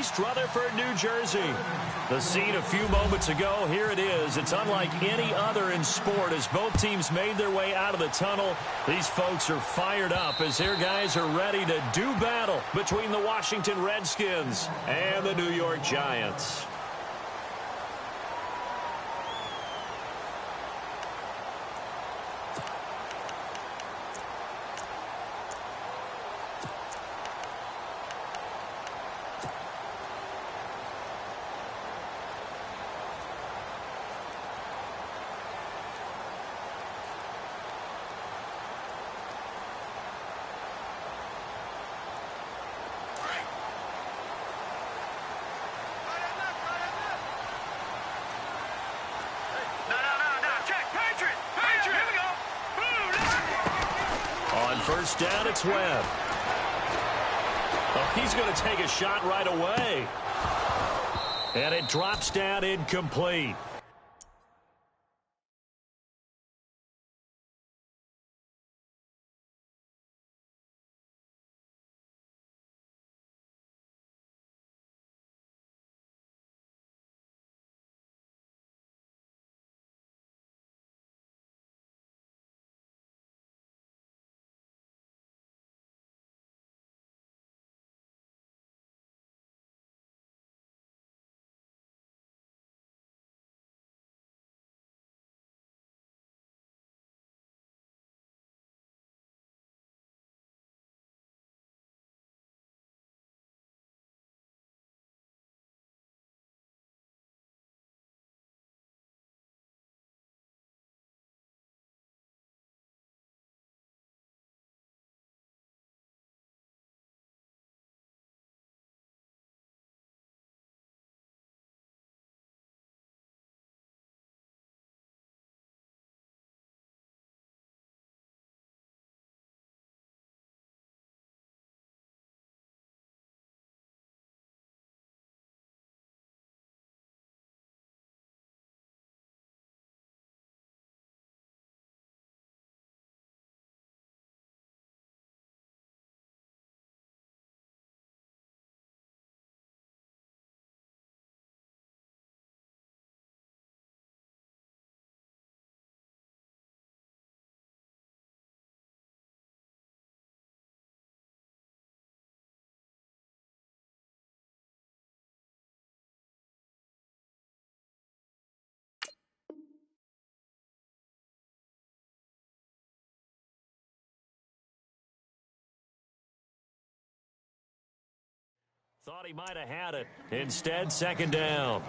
East Rutherford, New Jersey. The scene a few moments ago, here it is. It's unlike any other in sport as both teams made their way out of the tunnel. These folks are fired up as their guys are ready to do battle between the Washington Redskins and the New York Giants. First down, it's Webb. Oh, he's going to take a shot right away. And it drops down incomplete. Thought he might have had it. Instead, second down.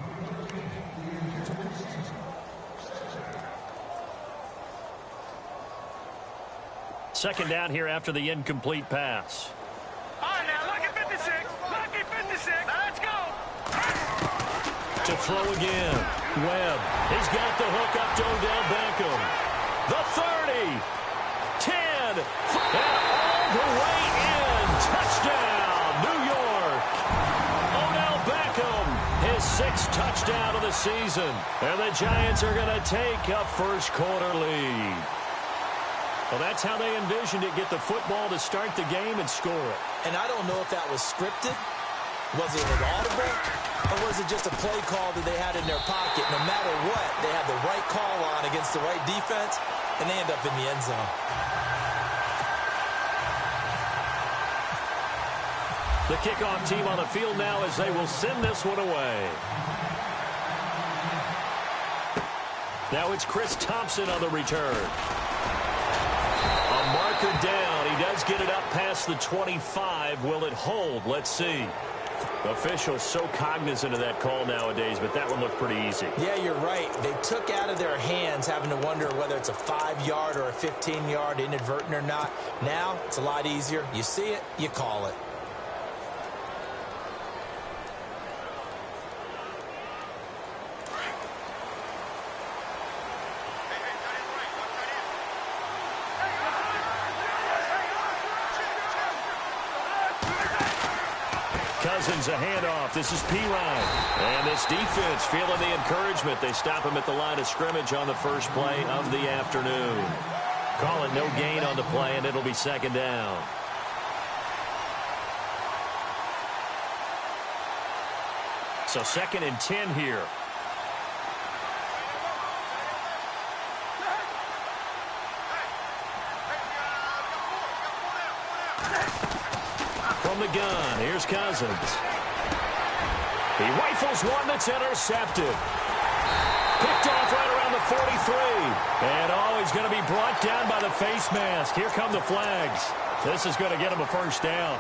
Second down here after the incomplete pass. All right, now, lucky 56. Lucky 56. Now, let's go. To throw again. Webb. He's got the hook up to Odell Beckham. The 30. 10. And all the way in. Touchdown, New York. Odell Beckham, his 6th touchdown of the season. And the Giants are going to take a first-quarter lead. Well, that's how they envisioned it, get the football to start the game and score it. And I don't know if that was scripted. Was it an audible? Or was it just a play call that they had in their pocket? No matter what, they had the right call on against the right defense, and they end up in the end zone. The kickoff team on the field now as they will send this one away. Now it's Chris Thompson on the return. A marker down. He does get it up past the 25. Will it hold? Let's see. Officials so cognizant of that call nowadays, but that one looked pretty easy. Yeah, you're right. They took out of their hands having to wonder whether it's a 5-yard or a 15-yard inadvertent or not. Now, it's a lot easier. You see it, you call it. Cousins, a handoff. This is Pirine. And this defense feeling the encouragement. They stop him at the line of scrimmage on the first play of the afternoon. Call it no gain on the play, and it'll be second down. So 2nd and 10 here. From the gun, here's Cousins. He rifles one that's intercepted. Picked off right around the 43. And, he's going to be brought down by the face mask. Here come the flags. This is going to get him a first down.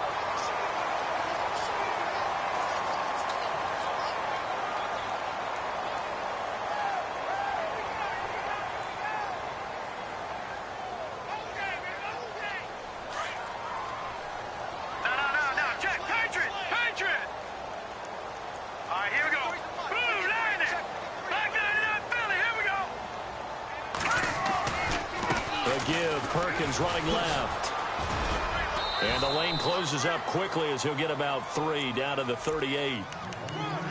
Running left. And the lane closes up quickly as he'll get about 3 down to the 38.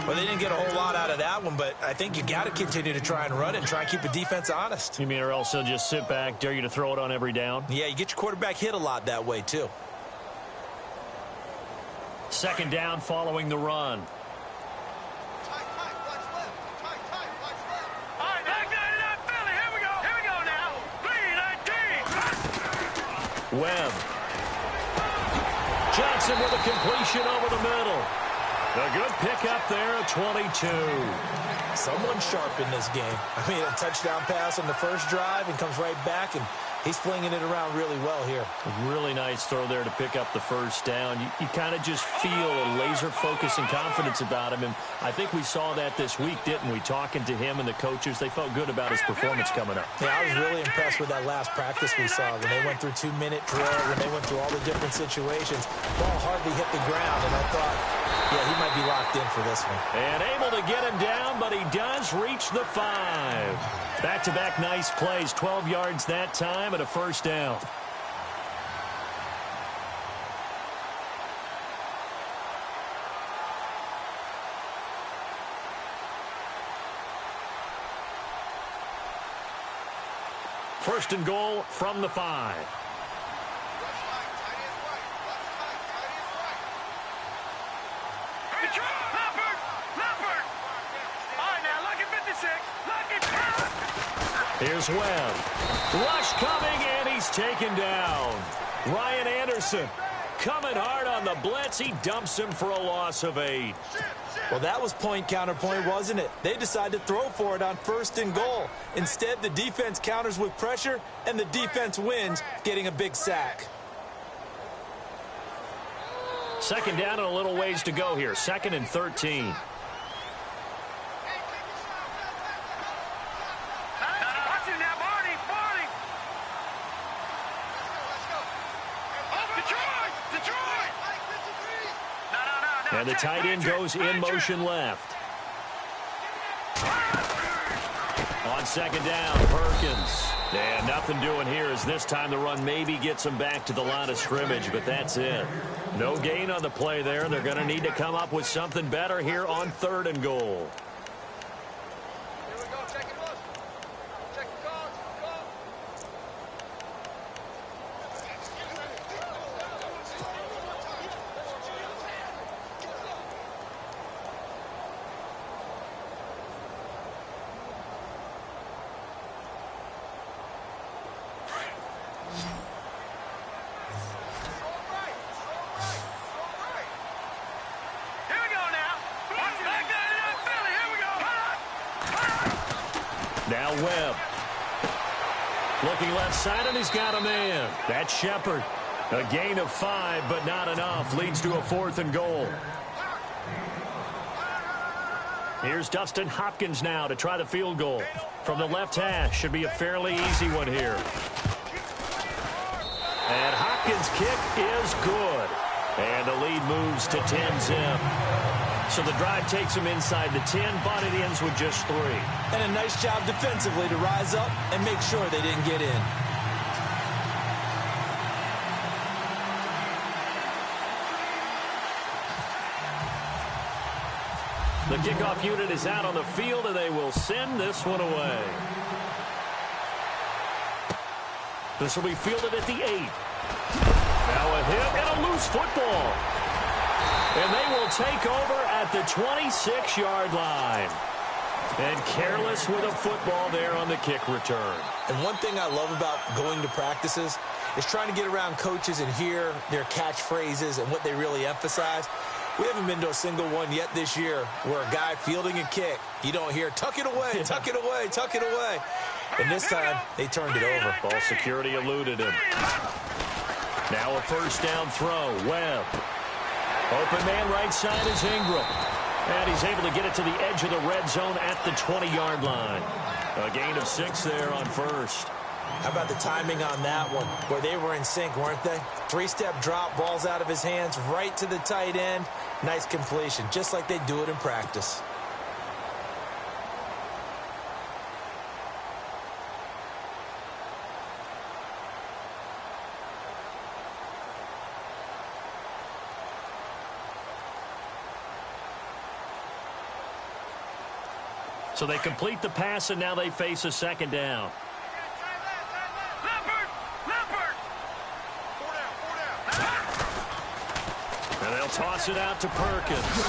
Well, they didn't get a whole lot out of that one, but I think you got to continue to try and run it and try and keep the defense honest. You mean or else he'll just sit back, dare you to throw it on every down? Yeah, you get your quarterback hit a lot that way, too. 2nd down following the run. Webb. Johnson with a completion over the middle. A good pickup there at 22. Someone sharp in this game. I mean, a touchdown pass on the first drive and comes right back, and he's flinging it around really well here. A really nice throw there to pick up the first down. You kind of just feel a laser focus and confidence about him, and I think we saw that this week, didn't we? Talking to him and the coaches, they felt good about his performance coming up. Yeah, I was really impressed with that last practice we saw when they went through 2-minute drill, when they went through all the different situations. Ball hardly hit the ground, and I thought, yeah, he might be locked in for this one. And able to get him down, but he does reach the 5. Back-to-back nice plays, 12 yards that time and a first down. First and goal from the 5. Here's Webb. Rush coming, and he's taken down. Ryan Anderson coming hard on the blitz. He dumps him for a loss of 8. Well, that was point counterpoint, wasn't it? They decided to throw for it on 1st and goal. Instead, the defense counters with pressure, and the defense wins, getting a big sack. 2nd down and a little ways to go here. 2nd and 13. And the tight end goes in motion left. On 2nd down, Perkins. And nothing doing here as this time the run maybe gets him back to the line of scrimmage, but that's it. No gain on the play there. They're going to need to come up with something better here on 3rd and goal. Now Webb. Looking left side, and he's got a man. That's Shepard. A gain of 5, but not enough. Leads to a 4th and goal. Here's Dustin Hopkins now to try the field goal. From the left hash. Should be a fairly easy one here. And Hopkins' kick is good. And the lead moves to 10-zip. So the drive takes him inside the 10, but it ends with just 3. And a nice job defensively to rise up and make sure they didn't get in. The kickoff unit is out on the field, and they will send this one away. This will be fielded at the 8. Now a hit and a loose football. And they will take over at the 26-yard line. And careless with a football there on the kick return. And one thing I love about going to practices is trying to get around coaches and hear their catchphrases and what they really emphasize. We haven't been to a single one yet this year where a guy fielding a kick, you don't hear, tuck it away, tuck it away, tuck it away. And this time, they turned it over. Ball security eluded him. Now a first down throw. Webb. Open man right side is Ingram. And he's able to get it to the edge of the red zone at the 20-yard line. A gain of 6 there on first. How about the timing on that one, where they were in sync, weren't they? 3-step drop, balls out of his hands, right to the tight end. Nice completion, just like they do it in practice. So they complete the pass, and now they face a second down. And they'll toss it out to Perkins.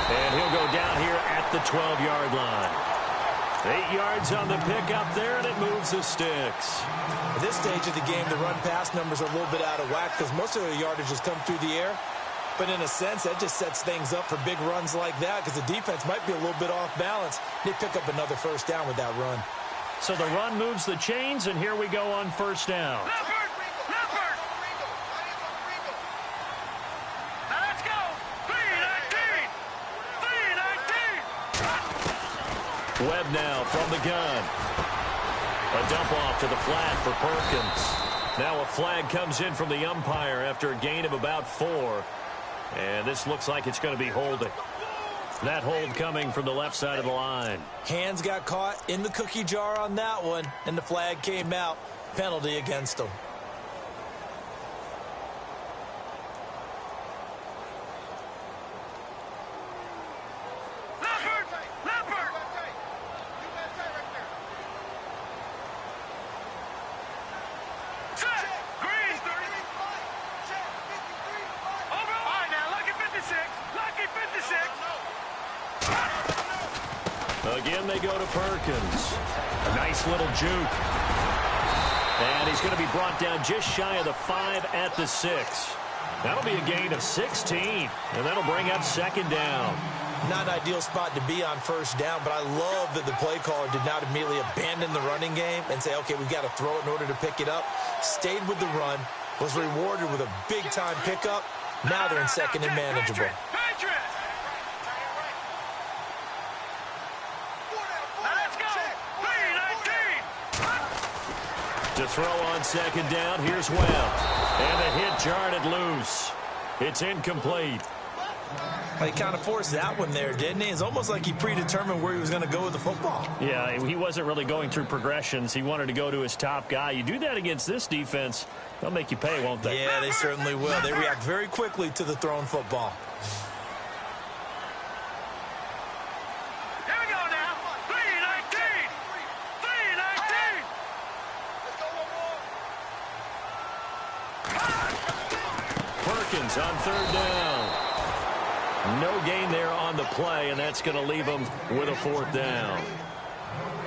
And he'll go down here at the 12-yard line. 8 yards on the pickup there, and it moves the sticks. At this stage of the game, the run-pass numbers are a little bit out of whack because most of the yardage has come through the air. But in a sense, that just sets things up for big runs like that because the defense might be a little bit off balance. They pick up another first down with that run. So the run moves the chains, and here we go on first down. Webb now from the gun. A dump off to the flat for Perkins. Now a flag comes in from the umpire after a gain of about 4. And this looks like it's going to be holding. That hold coming from the left side of the line. Hands got caught in the cookie jar on that one, and the flag came out. Penalty against them. Again, they go to Perkins. A nice little juke. And he's going to be brought down just shy of the 5 at the 6. That'll be a gain of 16. And that'll bring up second down. Not an ideal spot to be on first down, but I love that the play caller did not immediately abandon the running game and say, okay, we've got to throw it in order to pick it up. Stayed with the run, was rewarded with a big-time pickup. Now they're in second and manageable. To throw on second down, here's Webb. And the hit jarred it loose. It's incomplete. He kind of forced that one there, didn't he? It's almost like he predetermined where he was going to go with the football. Yeah, he wasn't really going through progressions. He wanted to go to his top guy. You do that against this defense, they'll make you pay, won't they? Yeah, they certainly will. They react very quickly to the thrown football. Perkins on third down. No gain there on the play, and that's going to leave them with a fourth down.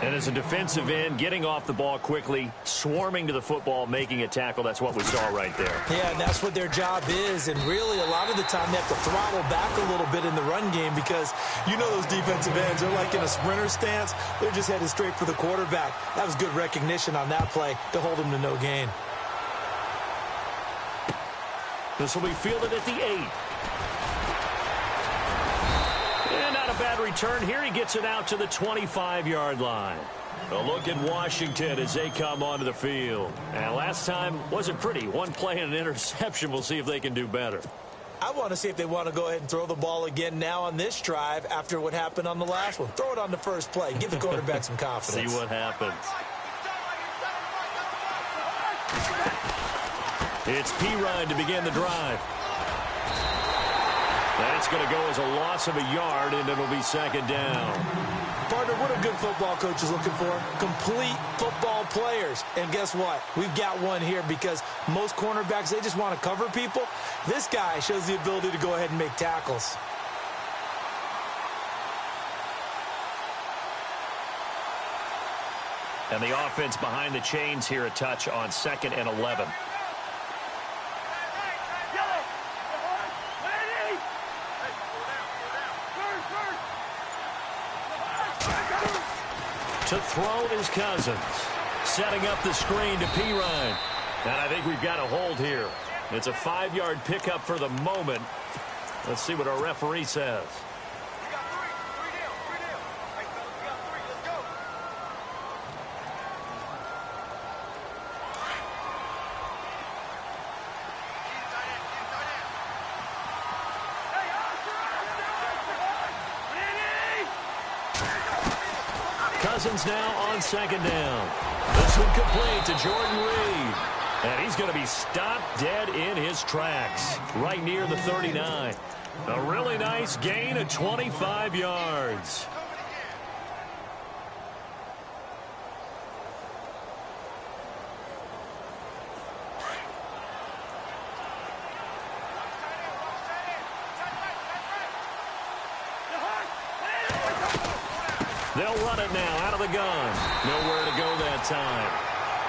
And as a defensive end, getting off the ball quickly, swarming to the football, making a tackle, that's what we saw right there. Yeah, and that's what their job is. And really, a lot of the time, they have to throttle back a little bit in the run game because you know those defensive ends, they're like in a sprinter stance. They're just headed straight for the quarterback. That was good recognition on that play to hold them to no gain. This will be fielded at the 8. And not a bad return here. He gets it out to the 25-yard line. A look at Washington as they come onto the field. And last time wasn't pretty. One play and an interception. We'll see if they can do better. I want to see if they want to go ahead and throw the ball again now on this drive after what happened on the last one. Throw it on the first play. Give the quarterback some confidence. See what happens. It's Pirine to begin the drive. That's going to go as a loss of a yard, and it'll be second down. Partner, what a good football coach is looking for. Complete football players. And guess what? We've got one here because most cornerbacks, they just want to cover people. This guy shows the ability to go ahead and make tackles. And the offense behind the chains here, a touch on 2nd and 11. To throw is Cousins. Setting up the screen to Pirine. And I think we've got a hold here. It's a 5-yard pickup for the moment. Let's see what our referee says. Cousins now on 2nd down. This one complete to Jordan Reed. And he's going to be stopped dead in his tracks, right near the 39. A really nice gain of 25 yards. They'll run it now out of the gun. Nowhere to go that time.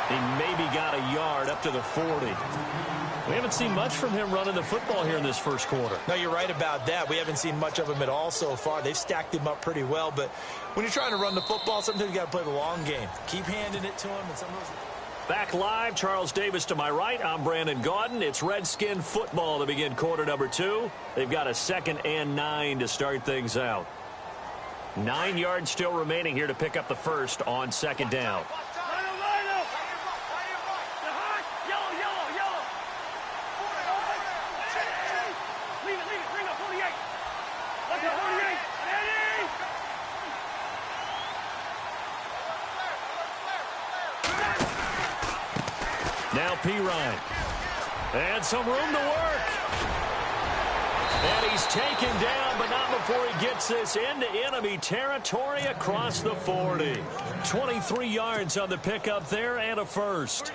He maybe got a yard up to the 40. We haven't seen much from him running the football here in this first quarter. No, you're right about that. We haven't seen much of him at all so far. They've stacked him up pretty well, but when you're trying to run the football, sometimes you got to play the long game. Keep handing it to him. And some of those... Back live, Charles Davis to my right. I'm Brandon Gaudin. It's Redskin football to begin quarter number 2. They've got a 2nd and 9 to start things out. 9 yards still remaining here to pick up the first on 2nd down. Now Pirine. And some room to work. And he's taken down, but not before he gets this into enemy territory across the 40. 23 yards on the pickup there and a first.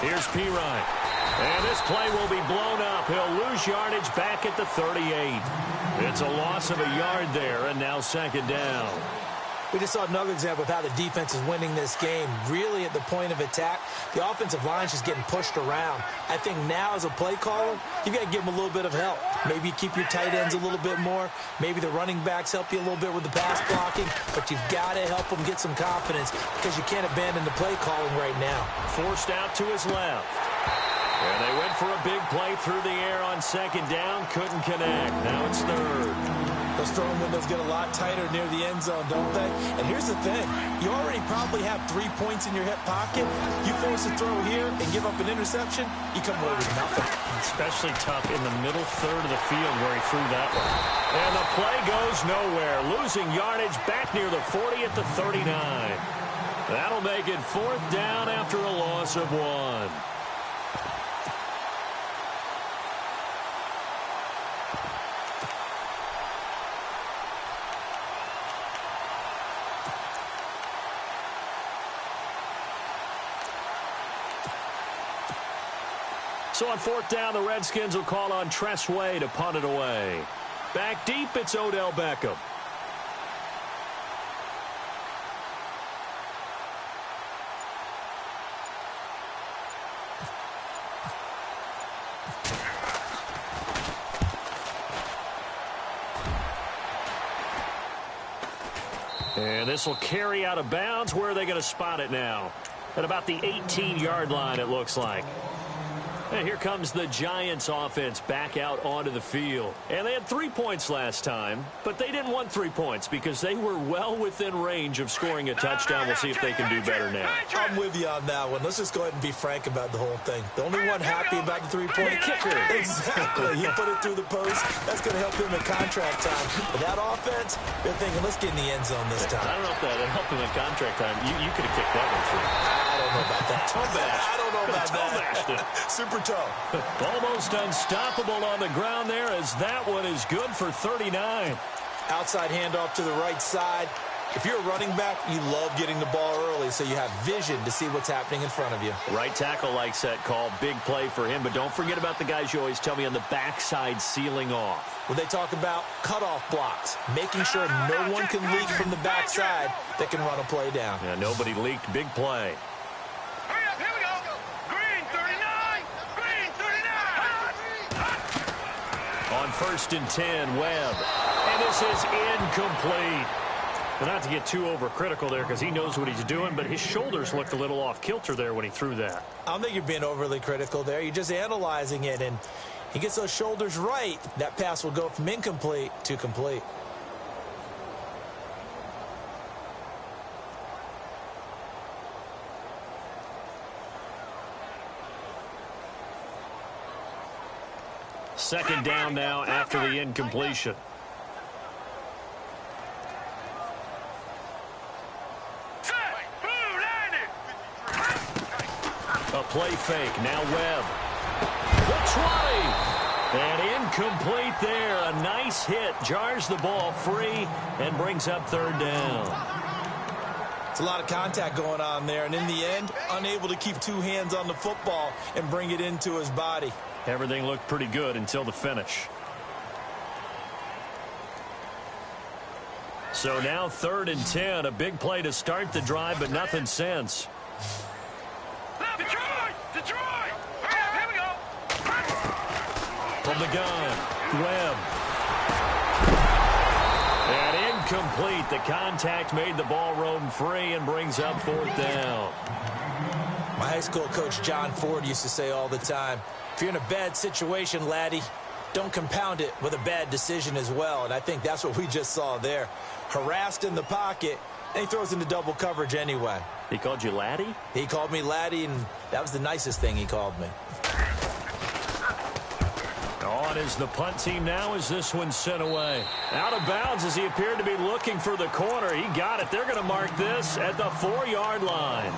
Here's Pirine. And this play will be blown up. He'll lose yardage back at the 38. It's a loss of a yard there, and now 2nd down. We just saw another example of how the defense is winning this game. Really at the point of attack, the offensive line is just getting pushed around. I think now as a play caller, you got to give them a little bit of help. Maybe you keep your tight ends a little bit more. Maybe the running backs help you a little bit with the pass blocking. But you've got to help them get some confidence because you can't abandon the play calling right now. Forced out to his left. And they went for a big play through the air on 2nd down. Couldn't connect. Now it's 3rd. Those throwing windows get a lot tighter near the end zone, don't they? And here's the thing. You already probably have 3 points in your hip pocket. You force a throw here and give up an interception, you come away with nothing. Especially tough in the middle 3rd of the field where he threw that one. And the play goes nowhere. Losing yardage back near the 40 at the 39. That'll make it 4th down after a loss of 1. So on 4th down, the Redskins will call on Tress Way to punt it away. Back deep, it's Odell Beckham. And this will carry out of bounds. Where are they going to spot it now? At about the 18-yard line, it looks like. And here comes the Giants offense back out onto the field. And they had 3 points last time, but they didn't want 3 points because they were well within range of scoring a touchdown. We'll see if they can do better now. I'm with you on that one. Let's just go ahead and be frank about the whole thing. The only one happy about the 3-point kicker. Exactly. He put it through the post. That's going to help him in contract time. But that offense, they're thinking, let's get in the end zone this time. I don't know if that helped him in contract time. You could have kicked that one through. I don't know about that. Toe bash. I don't know about that. Super toe. Almost unstoppable on the ground there as that one is good for 39. Outside handoff to the right side. If you're a running back, you love getting the ball early so you have vision to see what's happening in front of you. Right tackle likes that call. Big play for him. But don't forget about the guys you always tell me on the backside sealing off. When they talk about cutoff blocks, making sure no one can leak from the backside that can run a play down. Yeah, nobody leaked. Big play. Hurry up, here we go. Green 39. Green 39. On 1st and 10, Webb. And this is incomplete. But not to get too overcritical there because he knows what he's doing, but his shoulders looked a little off kilter there when he threw that. I don't think you're being overly critical there. You're just analyzing it, and he gets those shoulders right. That pass will go from incomplete to complete. Second down now after the incompletion. A play fake. Now Webb. The 20. And incomplete there. A nice hit. Jars the ball free and brings up 3rd down. It's a lot of contact going on there. And in the end, unable to keep 2 hands on the football and bring it into his body. Everything looked pretty good until the finish. So now 3rd and 10. A big play to start the drive, but nothing since. Detroit! Hurry up, here we go! From the gun, Webb. And incomplete. The contact made the ball roam free and brings up 4th down. My high school coach, John Ford, used to say all the time, if you're in a bad situation, laddie, don't compound it with a bad decision as well. And I think that's what we just saw there. Harassed in the pocket, and he throws into double coverage anyway. He called you laddie? He called me laddie, and that was the nicest thing he called me. On is the punt team now as this one's sent away. Out of bounds as he appeared to be looking for the corner. He got it. They're going to mark this at the 4-yard line.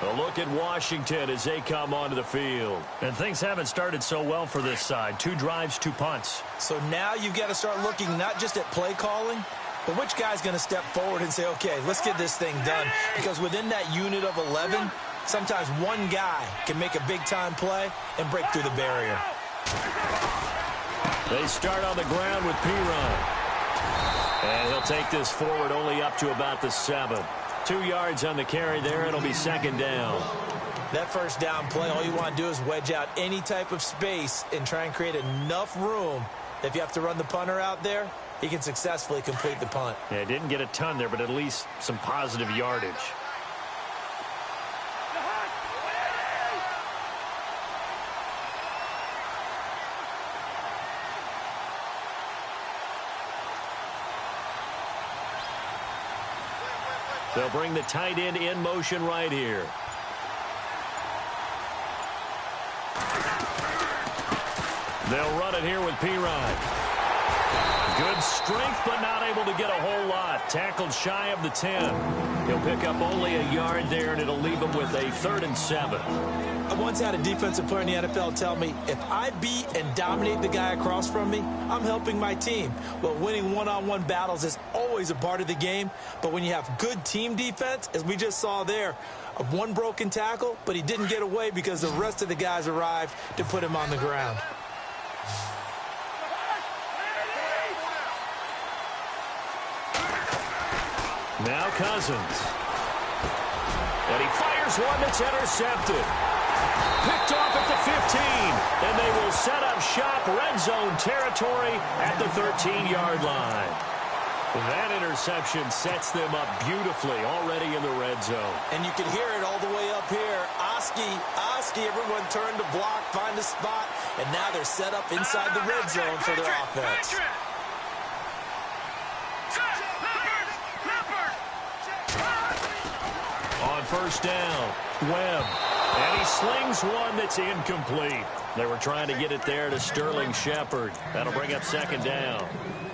A look at Washington as they come onto the field. And things haven't started so well for this side. 2 drives, 2 punts. So now you've got to start looking not just at play calling, but which guy's going to step forward and say, okay, let's get this thing done. Because within that unit of 11, sometimes one guy can make a big-time play and break through the barrier. They start on the ground with P-Ryan. And he'll take this forward only up to about the 7. 2 yards on the carry there. It'll be 2nd down. That first down play, all you want to do is wedge out any type of space and try and create enough room that if you have to run the punter out there, he can successfully complete the punt. Yeah, didn't get a ton there, but at least some positive yardage. They'll bring the tight end in motion right here. They'll run it here with P-Ryan. Good strength, but not able to get a whole lot. Tackled shy of the 10. He'll pick up only a yard there, and it'll leave him with a 3rd and 7. I once had a defensive player in the NFL tell me, if I beat and dominate the guy across from me, I'm helping my team. Well, winning one-on-one battles is always a part of the game, but when you have good team defense, as we just saw there, one broken tackle, but he didn't get away because the rest of the guys arrived to put him on the ground. Now Cousins. And he fires one that's intercepted. Picked off at the 15. And they will set up shop, red zone territory at the 13-yard line. That interception sets them up beautifully already in the red zone. And you can hear it all the way up here. Oski, everyone turned to block, find a spot, and now they're set up inside the red zone for their offense. On 1st down, Webb. And he slings one that's incomplete. They were trying to get it there to Sterling Shepard. That'll bring up 2nd down.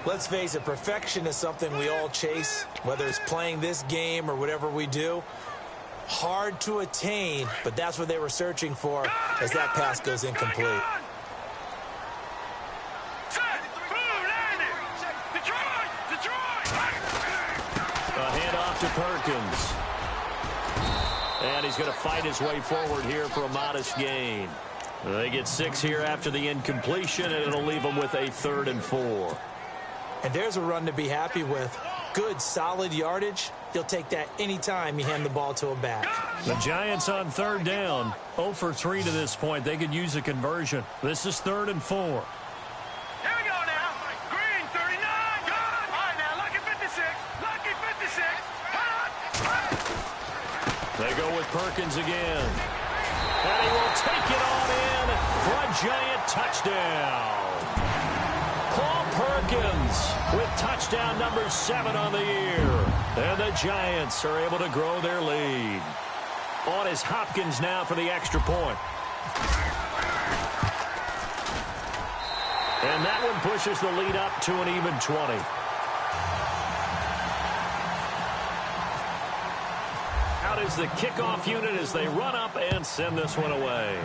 Let's face it, perfection is something we all chase, whether it's playing this game or whatever we do. Hard to attain, but that's what they were searching for as that pass goes incomplete. to Perkins. And he's going to fight his way forward here for a modest gain. They get 6 here after the incompletion, and it'll leave them with a 3rd and 4. And there's a run to be happy with. Good, solid yardage. You'll take that anytime you hand the ball to a back. The Giants on 3rd down. 0 for 3 to this point. They could use a conversion. This is 3rd and 4. Here we go now. Green, 39. Good. All right, now, lucky 56. Lucky 56. They go with Perkins again. And he will take it on in for a Giant touchdown. Paul Perkins with touchdown number 7 on the year. And the Giants are able to grow their lead. On is Hopkins now for the extra point. And that one pushes the lead up to an even 20. Out is the kickoff unit as they run up and send this one away.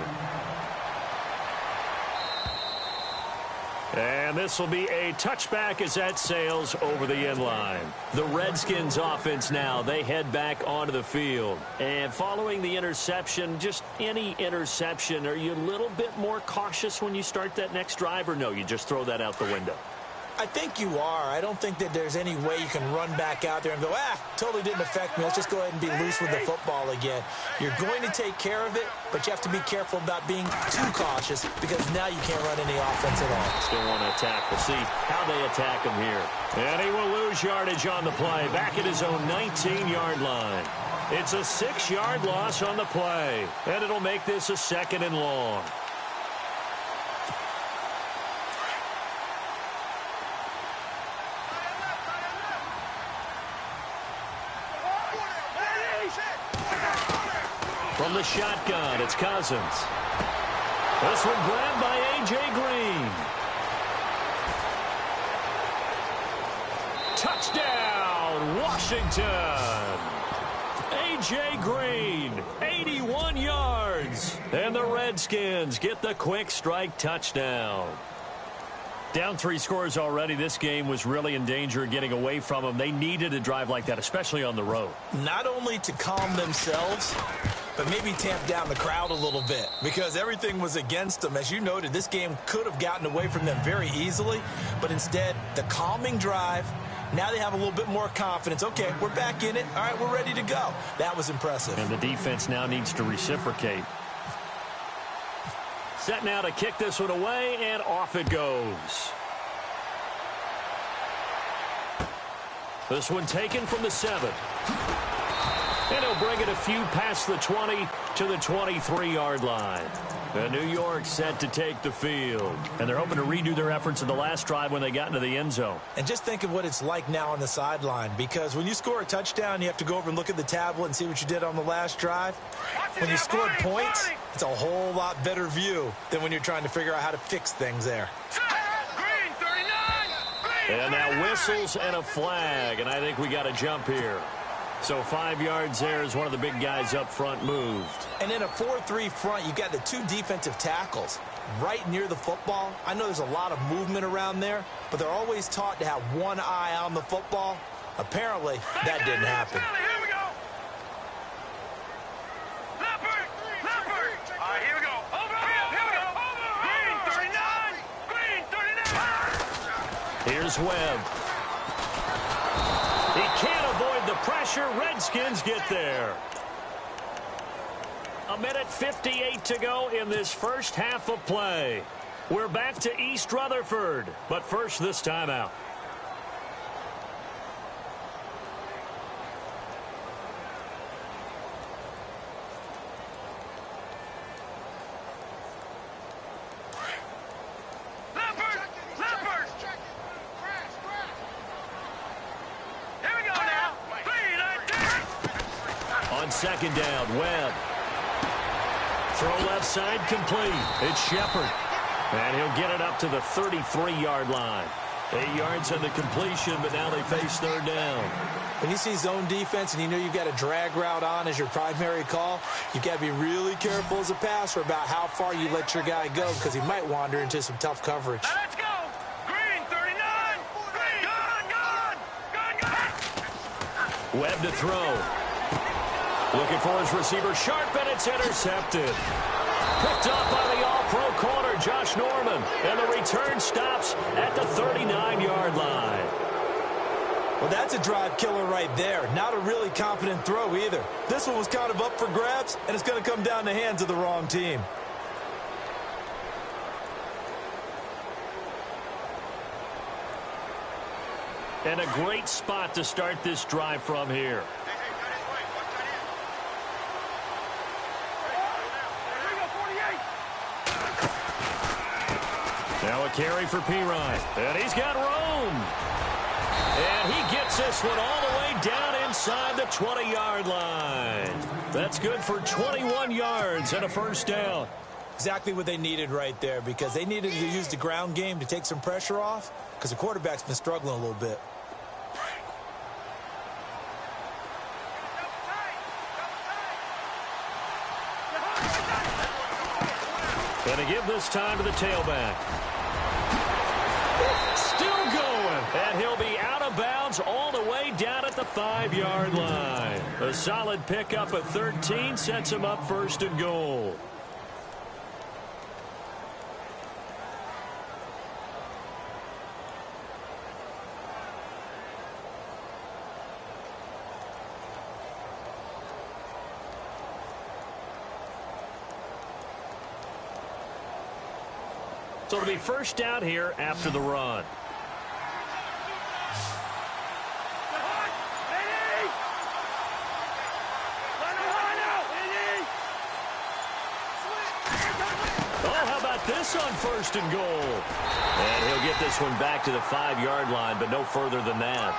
And this will be a touchback as that sails over the end line. The Redskins offense now, they head back onto the field. And following the interception, just any interception, are you a little bit more cautious when you start that next drive, or no, you just throw that out the window? I think you are. I don't think that there's any way you can run back out there and go, totally didn't affect me. Let's just go ahead and be loose with the football again. You're going to take care of it, but you have to be careful about being too cautious because now you can't run any offense at all. Still want to attack. We'll see how they attack him here. And he will lose yardage on the play, back at his own 19-yard line. It's a 6-yard loss on the play, and it'll make this a 2nd and long. From the shotgun, it's Cousins. This one grabbed by A.J. Green. Touchdown, Washington. A.J. Green, 81 yards. And the Redskins get the quick strike touchdown. Down 3 scores already. This game was really in danger of getting away from them. They needed a drive like that, especially on the road. Not only to calm themselves, but maybe tamp down the crowd a little bit because everything was against them. As you noted, this game could have gotten away from them very easily, but instead, the calming drive, now they have a little bit more confidence. Okay, we're back in it. All right, we're ready to go. That was impressive. And the defense now needs to reciprocate. Set now to kick this one away, and off it goes. This one taken from the 7. And he'll bring it a few past the 20 to the 23-yard line. And New York set to take the field. And they're hoping to redo their efforts in the last drive when they got into the end zone. And just think of what it's like now on the sideline, because when you score a touchdown, you have to go over and look at the tablet and see what you did on the last drive. When you scored points, it's a whole lot better view than when you're trying to figure out how to fix things there. Green, 39. And now whistles and a flag, and I think we got a jump here. So 5 yards there as one of the big guys up front moved. And in a 4-3 front, you've got the 2 defensive tackles right near the football. I know there's a lot of movement around there, but they're always taught to have one eye on the football. Apparently, that didn't happen. Here we go. Leopard. All right, here we go. Over. Here we go. Green, 39. Green, 39. Here's Webb. He can't avoid the pressure. Redskins get there. 1:58 to go in this first half of play. We're back to East Rutherford, but first this timeout. Second down, Webb. Throw left side complete. It's Shepard. And he'll get it up to the 33-yard line. 8 yards on the completion, but now they face 3rd down. When you see zone defense and you know you've got a drag route on as your primary call, you've got to be really careful as a passer about how far you let your guy go because he might wander into some tough coverage. Let's go. Green, 39. Green, gone. Webb to throw. Looking for his receiver, sharp, and it's intercepted. Picked up by the all-pro corner, Josh Norman. And the return stops at the 39-yard line. Well, that's a drive killer right there. Not a really confident throw either. This one was kind of up for grabs, and it's going to come down the hands of the wrong team. And a great spot to start this drive from here. Now a carry for Pirine. And he's got room. And he gets this one all the way down inside the 20-yard line. That's good for 21 yards and a first down. Exactly what they needed right there, because they needed to use the ground game to take some pressure off, because the quarterback's been struggling a little bit. Going to give this time to the tailback. Still going. And he'll be out of bounds all the way down at the 5-yard line. A solid pickup at 13 sets him up first and goal. So it'll be first down here after the run. Oh, how about this on first and goal? And he'll get this one back to the 5-yard line, but no further than that.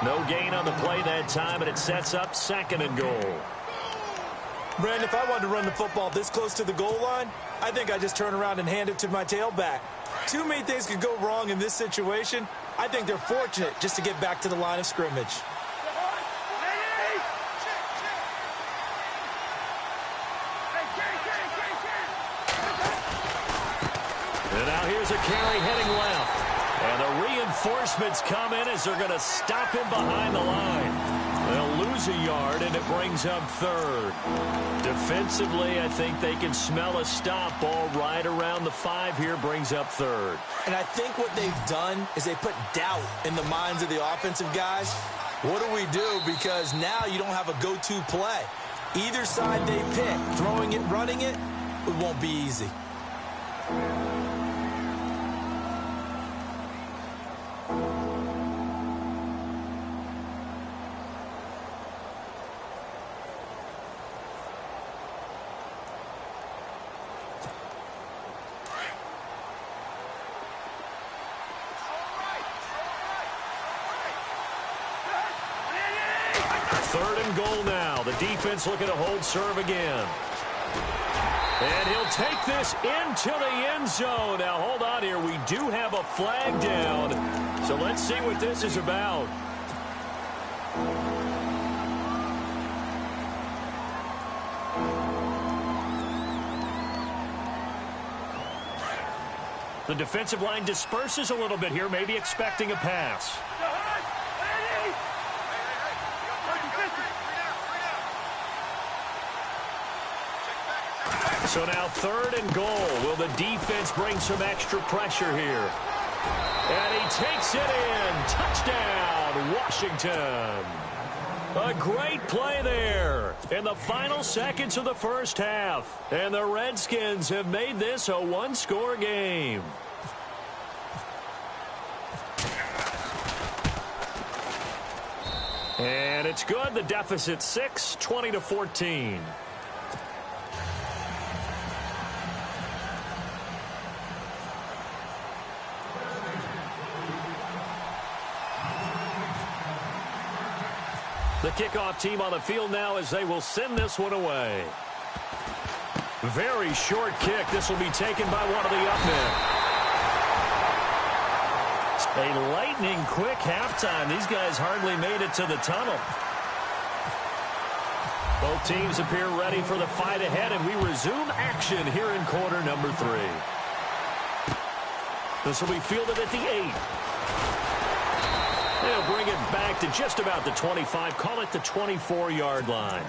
No gain on the play that time, and it sets up second and goal. Brandon, if I wanted to run the football this close to the goal line, I think I just turn around and hand it to my tailback. Too many things could go wrong in this situation. I think they're fortunate just to get back to the line of scrimmage. And now here's a carry heading left. And the reinforcements come in as they're going to stop him behind the line. They'll lose a yard, and it brings up third. Defensively, I think they can smell a stop. Ball right around the 5 here brings up third. And I think what they've done is they put doubt in the minds of the offensive guys. What do we do? Because now you don't have a go-to play. Either side they pick, throwing it, running it, it won't be easy. Third and goal now. The defense looking to hold serve again. And he'll take this into the end zone. Now, hold on here. We do have a flag down. So let's see what this is about. The defensive line disperses a little bit here, maybe expecting a pass. So now third and goal. Will the defense bring some extra pressure here? And he takes it in. Touchdown, Washington. A great play there in the final seconds of the first half. And the Redskins have made this a one-score game. And it's good. The deficit 6, 20-14. The kickoff team on the field now as they will send this one away. Very short kick. This will be taken by one of the up men. A lightning quick halftime. These guys hardly made it to the tunnel. Both teams appear ready for the fight ahead, and we resume action here in quarter number 3. This will be fielded at the 8. They'll bring it back to just about the 25. Call it the 24-yard line.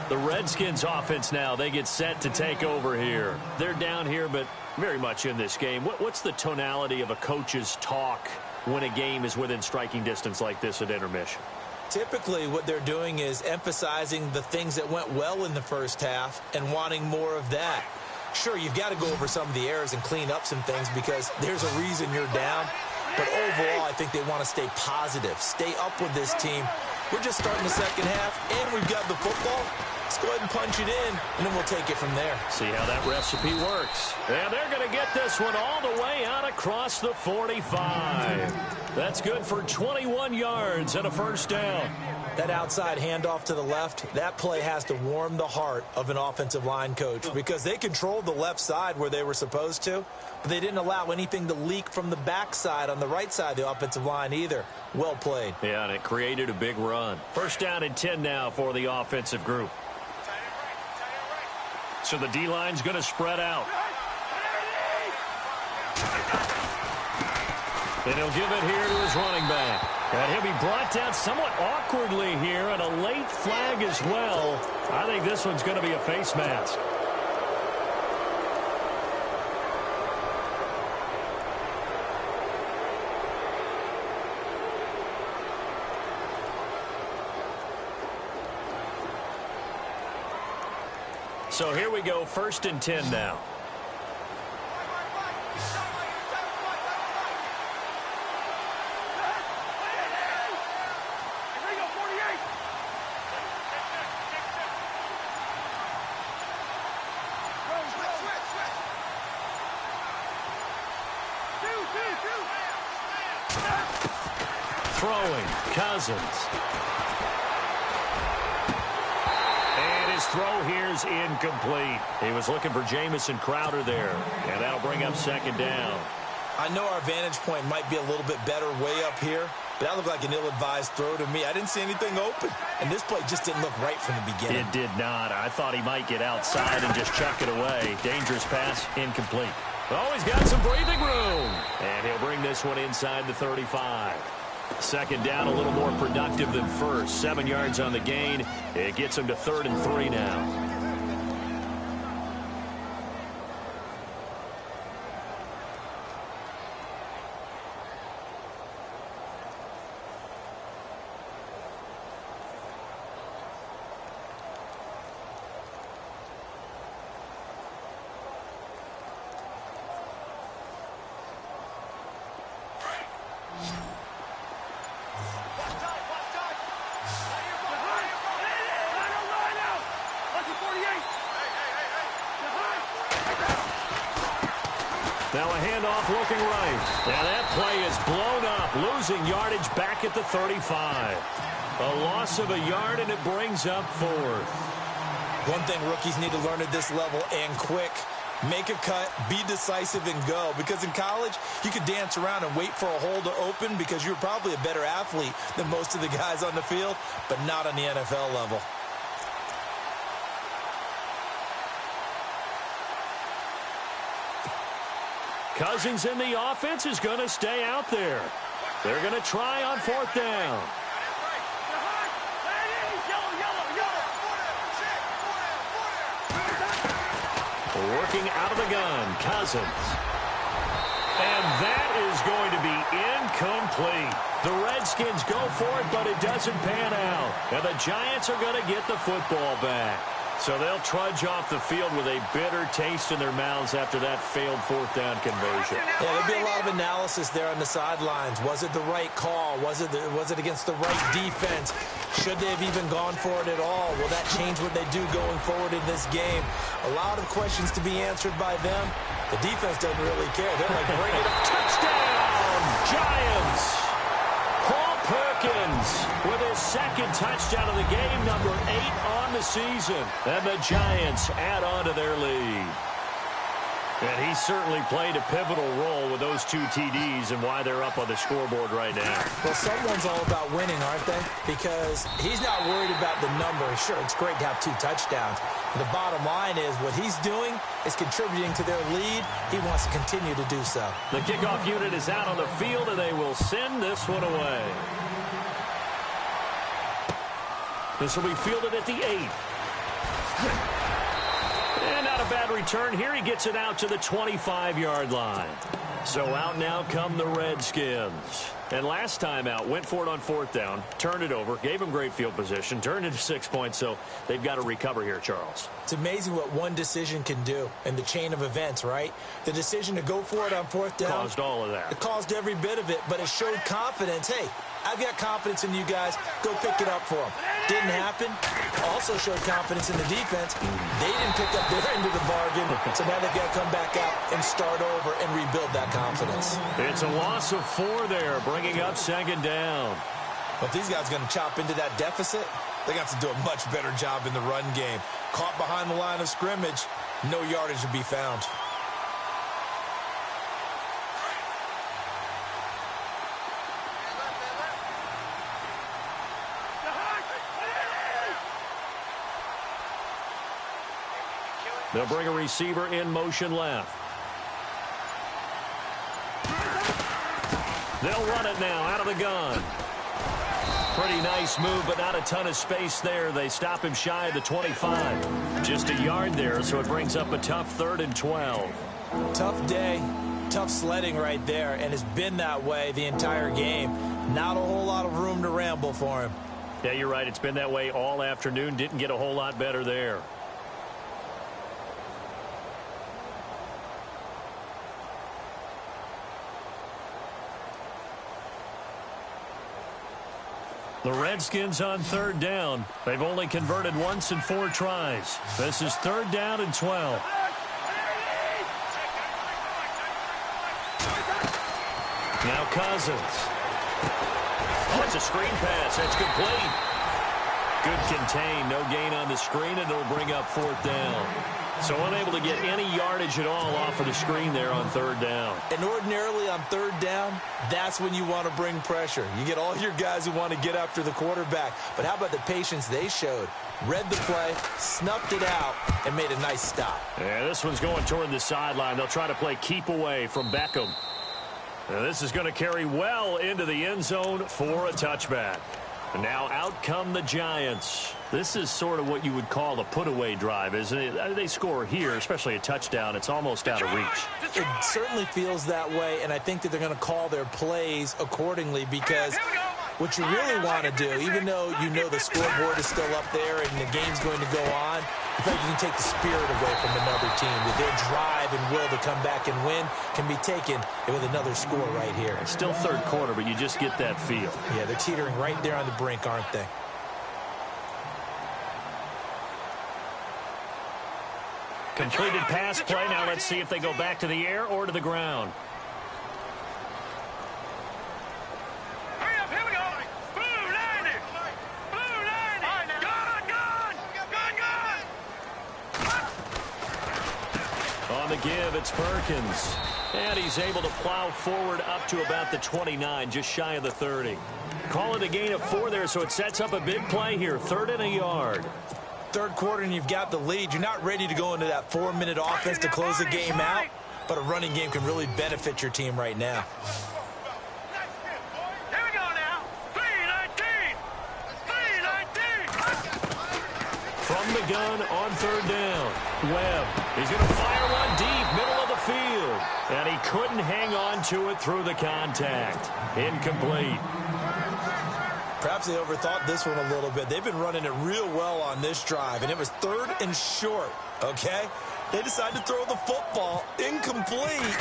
The Redskins offense now, they get set to take over here. They're down here, but very much in this game. What's the tonality of a coach's talk when a game is within striking distance like this at intermission? Typically, what they're doing is emphasizing the things that went well in the first half and wanting more of that. Sure, you've got to go over some of the errors and clean up some things because there's a reason you're down. But overall, I think they want to stay positive, stay up with this team. We're just starting the second half, and we've got the football. Let's go ahead and punch it in, and then we'll take it from there. See how that recipe works. And they're going to get this one all the way out across the 45. That's good for 21 yards and a first down. That outside handoff to the left, that play has to warm the heart of an offensive line coach because they controlled the left side where they were supposed to, but they didn't allow anything to leak from the backside on the right side of the offensive line either. Well played. Yeah, and it created a big run. First down and 10 now for the offensive group. So the D-line's going to spread out. And he'll give it here to his running back. And he'll be brought down somewhat awkwardly here, and a late flag as well. I think this one's going to be a face mask. So here we go, first and 10 now. Throwing, Cousins. And his throw here's incomplete. He was looking for Jamison Crowder there, and that'll bring up second down. I know our vantage point might be a little bit better way up here, but that looked like an ill-advised throw to me. I didn't see anything open, and this play just didn't look right from the beginning. It did not. I thought he might get outside and just chuck it away. Dangerous pass, incomplete. Oh, he's got some breathing room, and he'll bring this one inside the 35. Second down, a little more productive than first. 7 yards on the gain. It gets him to 3rd and 3 now. Now a handoff looking right. Now that play is blown up, losing yardage back at the 35. A loss of a yard, and it brings up 4th. One thing rookies need to learn at this level, and quick, make a cut, be decisive, and go. Because in college, you could dance around and wait for a hole to open because you're probably a better athlete than most of the guys on the field, but not on the NFL level. Cousins in the offense is going to stay out there. They're going to try on 4th down. Working out of the gun, Cousins. And that is going to be incomplete. The Redskins go for it, but it doesn't pan out. And the Giants are going to get the football back. So they'll trudge off the field with a bitter taste in their mouths after that failed 4th down conversion. Yeah, there'll be a lot of analysis there on the sidelines. Was it the right call? Was it against the right defense? Should they have even gone for it at all? Will that change what they do going forward in this game? A lot of questions to be answered by them. The defense doesn't really care. They're like, bring it up. Touchdown, Giants! Paul Perkins with his 2nd touchdown of the game, number 8 on the season. And the Giants add on to their lead. And he certainly played a pivotal role with those 2 TDs and why they're up on the scoreboard right now. Well, someone's all about winning, aren't they? Because he's not worried about the number. Sure, it's great to have 2 touchdowns. But the bottom line is what he's doing is contributing to their lead. He wants to continue to do so. The kickoff unit is out on the field, and they will send this one away. This will be fielded at the 8. And not a bad return here. He gets it out to the 25-yard line. So out now come the Redskins. And last time out, went for it on 4th down, turned it over, gave them great field position, turned it to 6 points, so they've got to recover here, Charles. It's amazing what one decision can do in the chain of events, right? The decision to go for it on 4th down. Caused all of that. It caused every bit of it, but it showed confidence. Hey, I've got confidence in you guys. Go pick it up for them. Didn't happen. Also showed confidence in the defense. They didn't pick up their end of the bargain, so now they've got to come back out and start over and rebuild that confidence. It's a loss of 4 there, bringing up 2nd down. But these guys are going to chop into that deficit. They got to do a much better job in the run game. Caught behind the line of scrimmage, no yardage to be found. They'll bring a receiver in motion left. They'll run it now out of the gun. Pretty nice move, but not a ton of space there. They stop him shy of the 25. Just a yard there, so it brings up a tough 3rd and 12. Tough day, tough sledding right there, and it's been that way the entire game. Not a whole lot of room to ramble for him. Yeah, you're right. It's been that way all afternoon. Didn't get a whole lot better there. The Redskins on 3rd down. They've only converted once in 4 tries. This is 3rd down and 12. Now Cousins. Oh, it's a screen pass. That's complete. Good contain. No gain on the screen, and it'll bring up 4th down. So unable to get any yardage at all off of the screen there on 3rd down. And ordinarily on 3rd down, that's when you want to bring pressure. You get all your guys who want to get after the quarterback. But how about the patience they showed? Read the play, snuffed it out, and made a nice stop. Yeah, this one's going toward the sideline. They'll try to play keep away from Beckham. Now this is going to carry well into the end zone for a touchback. And now out come the Giants. This is sort of what you would call a put-away drive, isn't it? They score here, especially a touchdown. It's almost out of reach. It certainly feels that way, and I think that they're going to call their plays accordingly because what you really want to do, even though you know the scoreboard is still up there and the game's going to go on, I think you can take the spirit away from another team. That their drive and will to come back and win can be taken with another score right here. It's still 3rd quarter, but you just get that feel. Yeah, they're teetering right there on the brink, aren't they? Completed pass play. Now let's see if they go back to the air or to the ground. Hurry up, here we go. Blue 90. Blue 90. Gone. On the give, it's Perkins. And he's able to plow forward up to about the 29, just shy of the 30. Call it a gain of 4 there, so it sets up a big play here. 3rd and a yard. 3rd quarter and you've got the lead. You're not ready to go into that 4-minute offense to close the game out, but a running game can really benefit your team right now. Here we go now. 3-19. 3-19. From the gun on 3rd down. Webb, he's going to fire one deep, middle of the field. And he couldn't hang on to it through the contact. Incomplete. Perhaps they overthought this one a little bit. They've been running it real well on this drive, and it was 3rd and short, okay? They decided to throw the football incomplete.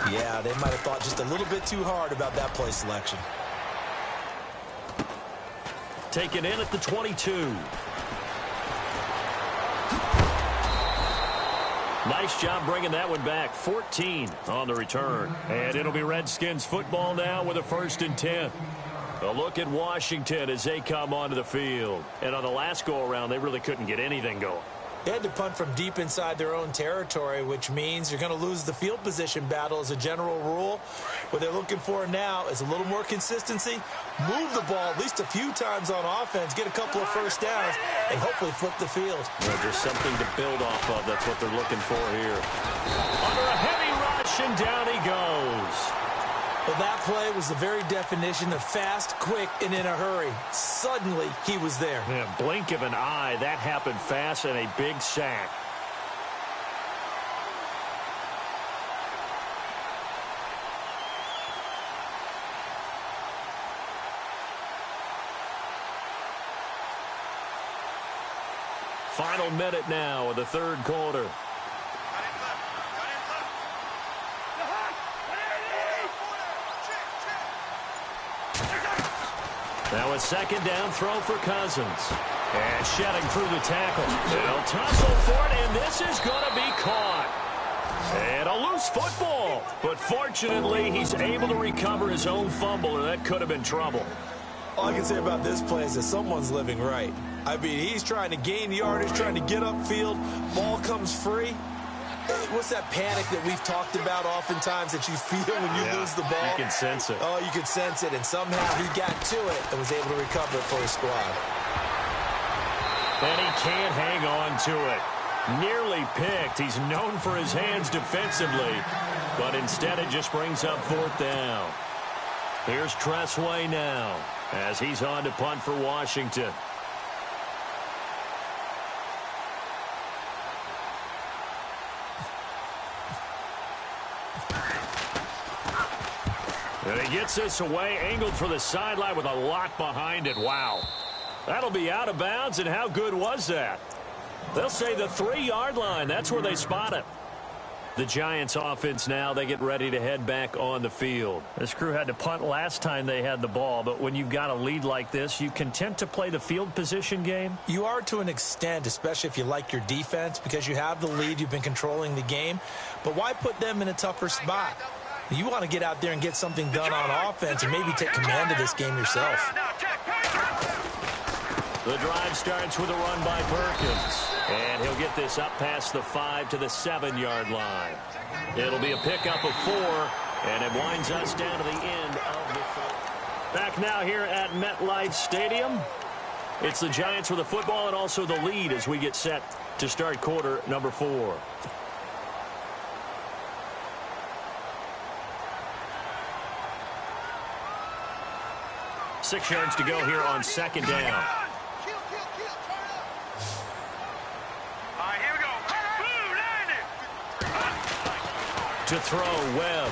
Yeah, they might have thought just a little bit too hard about that play selection. Taken in at the 22. Nice job bringing that one back. 14 on the return. And it'll be Redskins football now with a 1st and 10. A look at Washington as they come onto the field. And on the last go-around, they really couldn't get anything going. They had to punt from deep inside their own territory, which means you're going to lose the field position battle as a general rule. What they're looking for now is a little more consistency, move the ball at least a few times on offense, get a couple of 1st downs, and hopefully flip the field. Well, just something to build off of. That's what they're looking for here. Under a heavy rush, and down he goes. Well, that play was the very definition of fast, quick, and in a hurry. Suddenly, he was there. Yeah, blink of an eye. That happened fast and a big sack. Final minute now of the third quarter. Now a second down throw for Cousins. And shedding through the tackle. They'll tussle for it, and this is going to be caught. And a loose football. But fortunately, he's able to recover his own fumble, and that could have been trouble. All I can say about this play is that someone's living right. I mean, he's trying to gain yardage, trying to get upfield. Ball comes free. What's that panic that we've talked about oftentimes that you feel when you lose the ball? You can sense it. Oh, you can sense it, and somehow he got to it and was able to recover it for his squad. And he can't hang on to it. Nearly picked. He's known for his hands defensively, but instead it just brings up fourth down. Here's Tressway now as he's on to punt for Washington. And he gets this away, angled for the sideline with a lot behind it. Wow. That'll be out of bounds, and how good was that? They'll say the 3-yard line. That's where they spot it. The Giants offense now, they get ready to head back on the field. This crew had to punt last time they had the ball, but when you've got a lead like this, you content to play the field position game? You are to an extent, especially if you like your defense, because you have the lead, you've been controlling the game. But why put them in a tougher spot? You want to get out there and get something done on offense and maybe take command of this game yourself. The drive starts with a run by Perkins. And he'll get this up past the 5 to the 7-yard line. It'll be a pickup of 4, and it winds us down to the end of the fourth. Back now here at MetLife Stadium. It's the Giants with the football and also the lead as we get set to start quarter number 4. Six yards to go here on second down. To throw, Webb.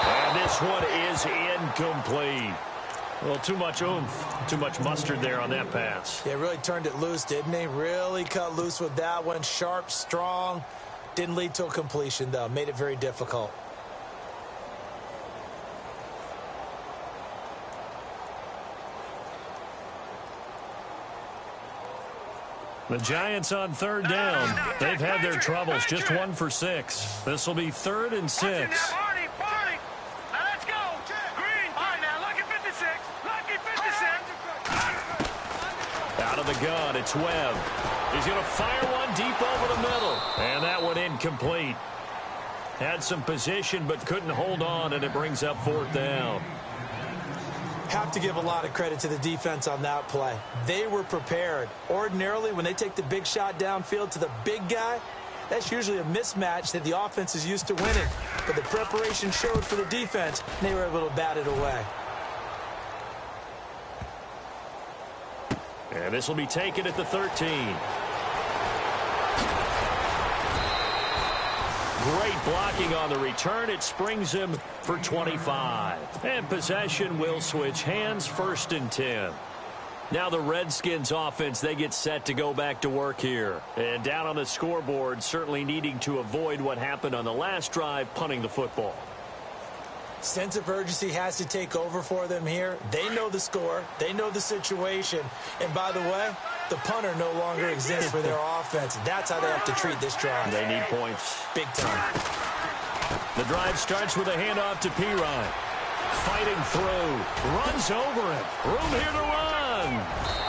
And this one is incomplete. Well, too much oomph, too much mustard there on that pass. Yeah, really turned it loose, didn't he? Really cut loose with that one. Sharp, strong. Didn't lead to a completion, though. Made it very difficult. The Giants on third down. They've had their troubles, just 1 for 6. This will be 3rd and 6. Now let's go. Green. All right, now, lucky 56. Lucky 56. Out of the gun, it's Webb. He's going to fire one deep over the middle. And that one incomplete. Had some position, but couldn't hold on, and it brings up 4th down. Have to give a lot of credit to the defense on that play. They were prepared. Ordinarily, when they take the big shot downfield to the big guy, that's usually a mismatch that the offense is used to winning. But the preparation showed for the defense, and they were able to bat it away. And this will be taken at the 13. Great blocking on the return. It springs him for 25. And possession will switch hands, 1st and 10. Now the Redskins offense, they get set to go back to work here. And down on the scoreboard, certainly needing to avoid what happened on the last drive, punting the football. Sense of urgency has to take over for them here. They know the score. They know the situation. And by the way, the punter no longer exists for their offense. That's how they have to treat this drive. They need points. Big time. The drive starts with a handoff to Pirine. Fighting through. Runs over him. Room here to run.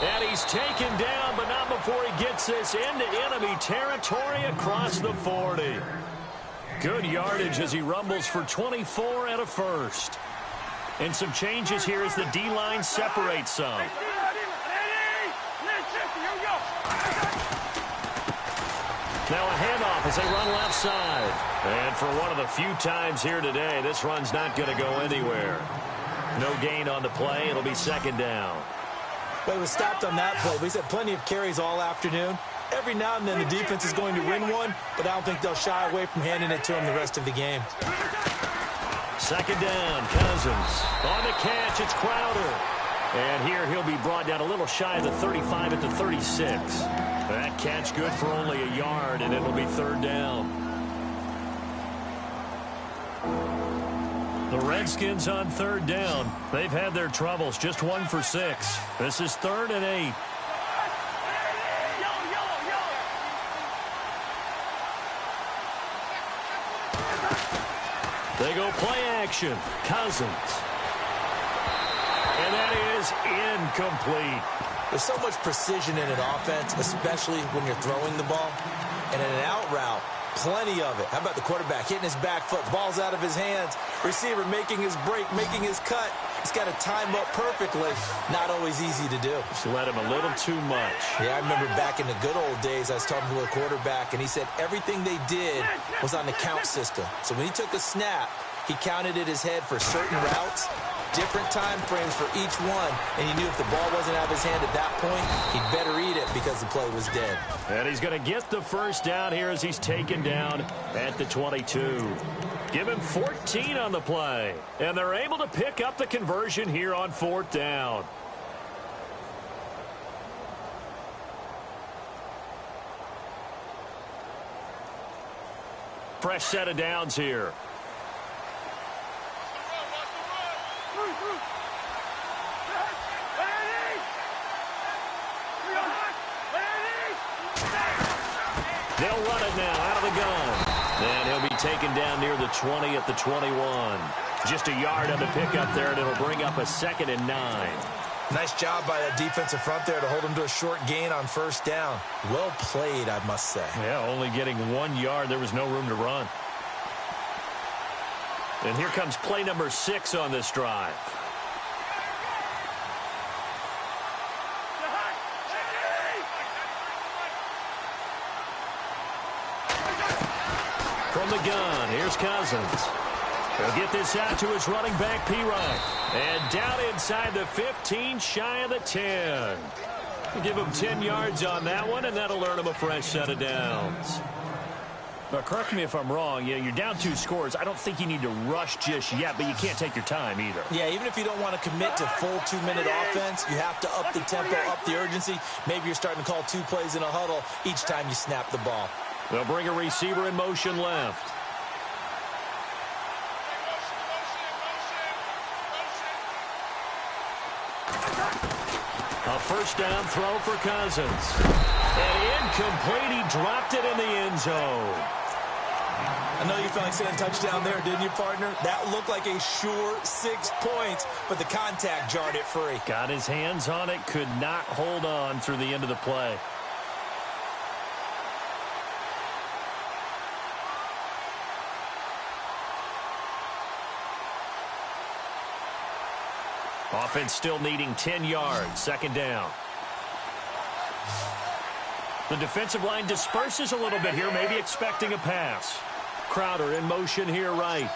And he's taken down, but not before he gets this into enemy territory across the 40. Good yardage as he rumbles for 24 and a 1st. And some changes here as the D-line separates some. Now a handoff as they run left side. And for one of the few times here today, this run's not going to go anywhere. No gain on the play. It'll be second down. But it was stopped on that play. He's had plenty of carries all afternoon. Every now and then the defense is going to win one, but I don't think they'll shy away from handing it to him the rest of the game. Second down, Cousins. On the catch, it's Crowder. And here he'll be brought down a little shy of the 35 at the 36. That catch good for only a yard, and it'll be third down. The Redskins on third down. They've had their troubles, just 1 for 6. This is 3rd and 8. They go play action. Cousins. And that is incomplete. There's so much precision in an offense, especially when you're throwing the ball. And in an out route, plenty of it. How about the quarterback hitting his back foot, ball's out of his hands, receiver making his break, making his cut. He's got to time up perfectly. Not always easy to do. Just let him a little too much. Yeah, I remember back in the good old days, I was talking to a quarterback, and he said everything they did was on the count system. So when he took a snap, he counted in his head for certain routes, different time frames for each one, and he knew if the ball wasn't out of his hand at that point, he'd better eat it because the play was dead. And he's going to get the first down here as he's taken down at the 22. Give him 14 on the play, and they're able to pick up the conversion here on 4th down. Fresh set of downs here. They'll run it now out of the gun. And he'll be taken down near the 20 at the 21. Just a yard on the pickup there, and it'll bring up a 2nd and 9. Nice job by that defensive front there to hold him to a short gain on 1st down. Well played, I must say. Yeah, only getting 1 yard. There was no room to run. And here comes play number 6 on this drive. From the gun, here's Cousins. He'll get this out to his running back, P-Ryan. And down inside the 15, shy of the 10. We'll give him 10 yards on that one, and that'll earn him a fresh set of downs. But correct me if I'm wrong, you're down 2 scores. I don't think you need to rush just yet, but you can't take your time either. Yeah, even if you don't want to commit to full 2-minute offense, you have to up the tempo, up the urgency. Maybe you're starting to call 2 plays in a huddle each time you snap the ball. They'll bring a receiver in motion left. A first down throw for Cousins. And incomplete. He dropped it in the end zone. I know you felt like saying touchdown there, didn't you, partner? That looked like a sure 6 points, but the contact jarred it free. Got his hands on it, could not hold on through the end of the play. Offense still needing 10 yards. 2nd down. The defensive line disperses a little bit here, maybe expecting a pass. Crowder in motion here right.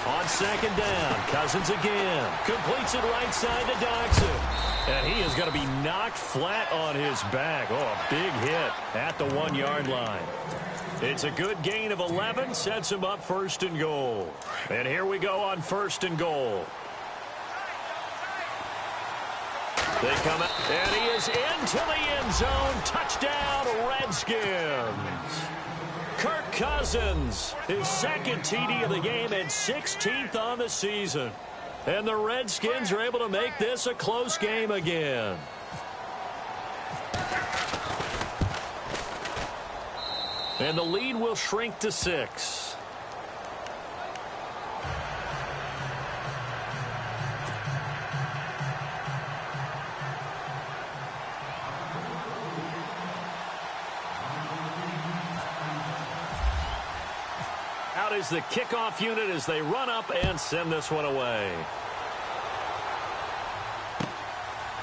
On 2nd down, Cousins again. Completes it right side to Dodson. And he is going to be knocked flat on his back. Oh, a big hit at the 1-yard line. It's a good gain of 11, sets him up 1st and goal. And here we go on 1st and goal. They come out, and he is into the end zone. Touchdown, Redskins. Kirk Cousins, his 2nd TD of the game and 16th on the season. And the Redskins are able to make this a close game again. And the lead will shrink to 6. Out is the kickoff unit as they run up and send this one away.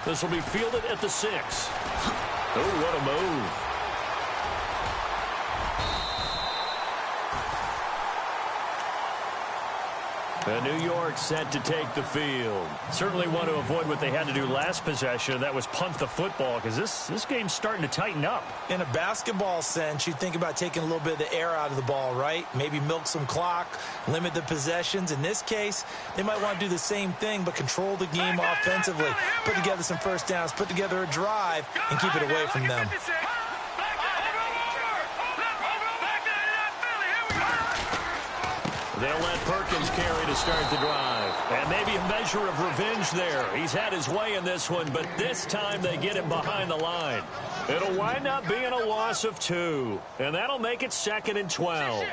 This will be fielded at the 6. Oh, what a move. And New York set to take the field. Certainly want to avoid what they had to do last possession. That was punt the football, because this game's starting to tighten up. In a basketball sense, you think about taking a little bit of the air out of the ball, right? Maybe milk some clock, limit the possessions. In this case, they might want to do the same thing, but control the game offensively. Put together some first downs, put together a drive, and keep it away from them. They'll let Perkins carry to start the drive. And maybe a measure of revenge there. He's had his way in this one, but this time they get him behind the line. It'll wind up being a loss of 2. And that'll make it 2nd and 12.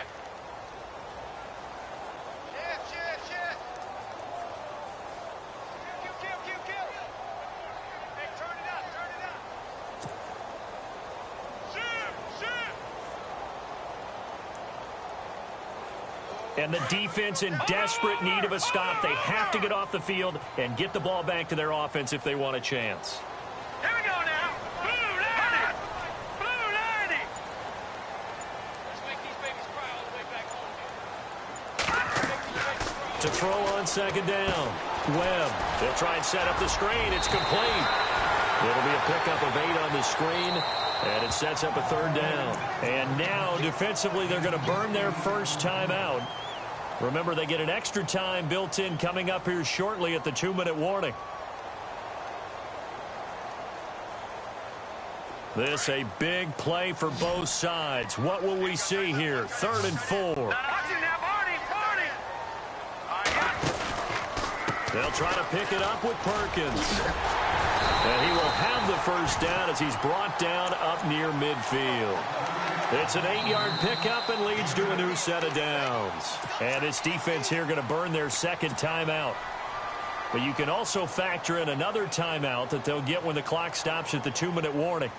And the defense in desperate need of a stop. They have to get off the field and get the ball back to their offense if they want a chance. Here we go now. Blue 90. Blue 90. Let's make these babies cry all the way back home. To throw on 2nd down. Webb. They'll try and set up the screen. It's complete. It'll be a pickup of 8 on the screen. And it sets up a 3rd down. And now, defensively, they're going to burn their first timeout. Remember, they get an extra time built in coming up here shortly at the 2-minute warning. This a big play for both sides. What will we see here? 3rd and 4. They'll try to pick it up with Perkins. And he will have the first down as he's brought down up near midfield. It's an 8-yard pickup and leads to a new set of downs. And this defense here going to burn their 2nd timeout. But you can also factor in another timeout that they'll get when the clock stops at the 2-minute warning.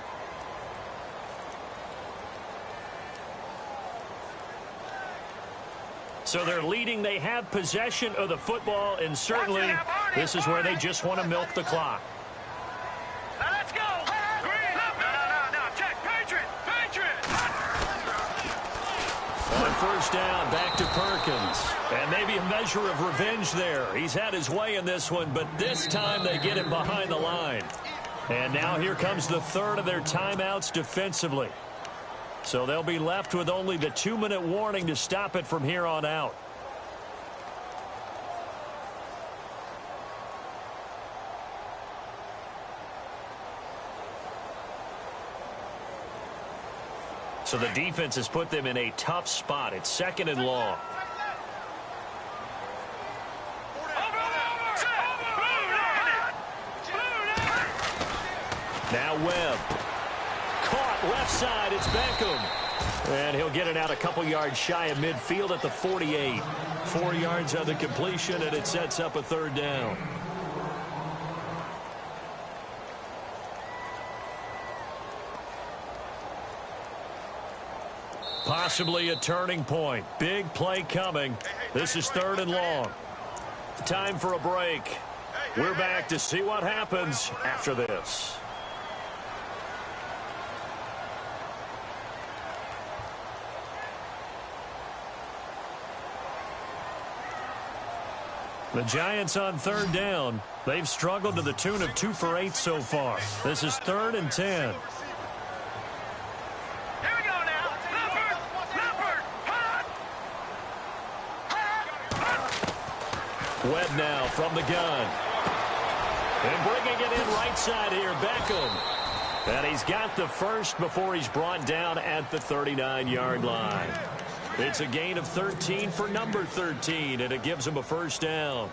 So they're leading. They have possession of the football, and certainly this is where they just want to milk the clock. Let's go. No. Check. Patriot. On 1st down, back to Perkins. And maybe a measure of revenge there. He's had his way in this one, but this time they get him behind the line. And now here comes the 3rd of their timeouts defensively. So they'll be left with only the 2-minute warning to stop it from here on out. So the defense has put them in a tough spot. It's 2nd and long. Now Webb. Caught left side. It's Beckham. And he'll get it out a couple yards shy of midfield at the 48. 4 yards on the completion, and it sets up a 3rd down. Possibly a turning point. Big play coming. This is 3rd and long. Time for a break. We're back to see what happens after this. The Giants on 3rd down. They've struggled to the tune of 2 for 8 so far. This is 3rd and 10. Webb now from the gun. And bringing it in right side here, Beckham. And he's got the first before he's brought down at the 39-yard line. It's a gain of 13 for number 13, and it gives him a first down.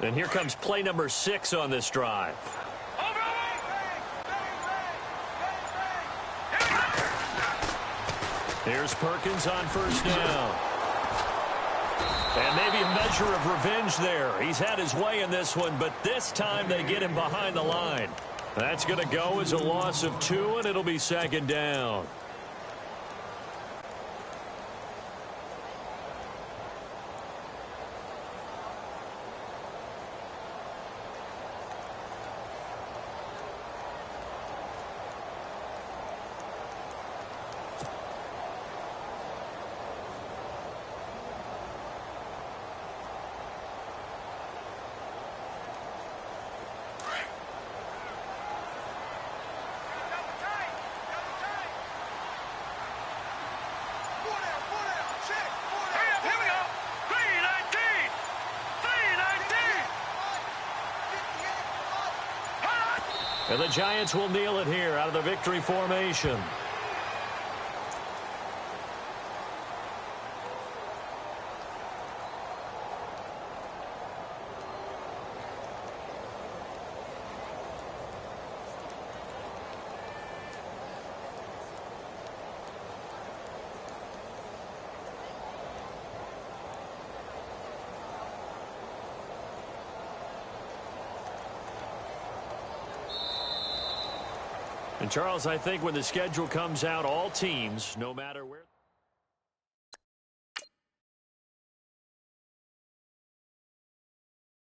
And here comes play number 6 on this drive. Here's Perkins on first down. And maybe a measure of revenge there. He's had his way in this one, but this time they get him behind the line. That's going to go as a loss of 2, and it'll be second down. And the Giants will kneel it here out of the victory formation. And Charles, I think when the schedule comes out, all teams, no matter where